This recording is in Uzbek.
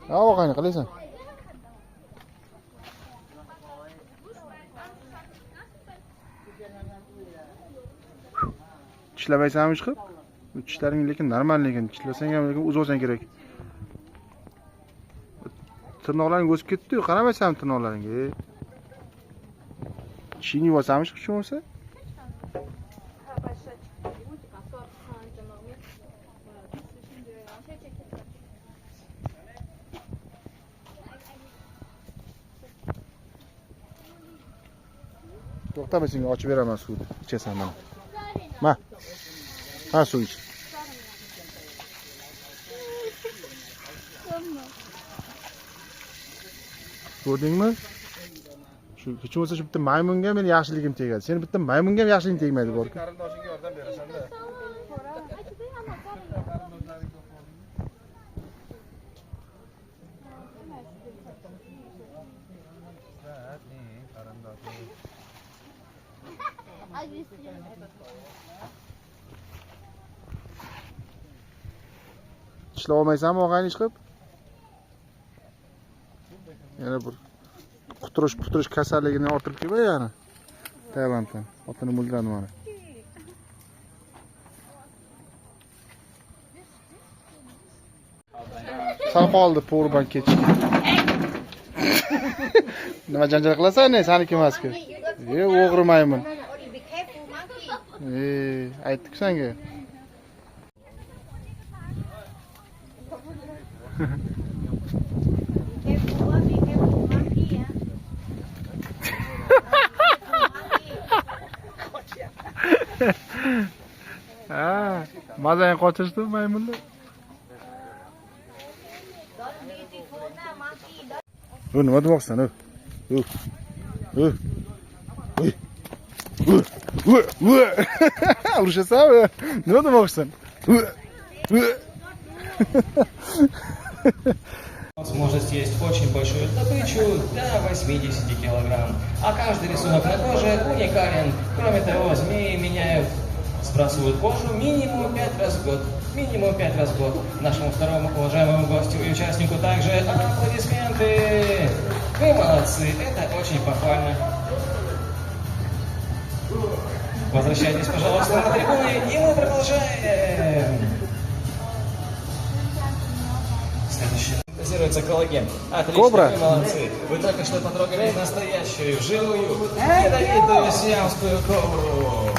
Avog'ayni qilasan. Tishlamaysanmi chiqib? Bu tishlaring lekin normal lekin tishlasang ham lekin uzolsang kerak. Tirnoqlaring o'sib ketdi-yu, qaramaysanmi tirnoqlaringga? Tishingni yuvasanmi chiqib bo'lsa? To'xtama, senga ochib beraman suvni. Ichasan mana. Ma. Ha, suv ich. Ko'rdingmi? Shu hech bo'lmasa shu bitta maymunga men yaxshiligim tegadi. Sen bitta maymunga ham yaxshiliging tegmaydi, borku. Qarindoshingga yordam berasan-da. Tishlab olmaysanmi og'ayni chiqib? Yana bir quturish kasalligini orttirib kelma yana. Tailanddan. Otini muldan mana. Sal qoldi po'rban kechib. Nima janjal qilasan, ne? Saniki emas-ku. O'g'ri maymun. Aytdik senga. Ha, mazang qochishdi maymunlar. Bu nima demoqsan, u? Urushasanmi? Nima demoqsan? Сможет съесть очень большую добычу до 80 килограмм. А каждый рисунок на коже уникален. Кроме того, змеи меняют, сбрасывают кожу минимум 5 раз в год. Минимум 5 раз в год. Нашему второму уважаемому гостю и участнику также аплодисменты. Вы молодцы, это очень похвально. Возвращайтесь, пожалуйста, на трибуны, и мы продолжаем. Следующий. Синтезируется коллаген. Отлично, Кобра. вы молодцы. Вы только что потрогали настоящую, живую, ядовитую сиамскую кобру.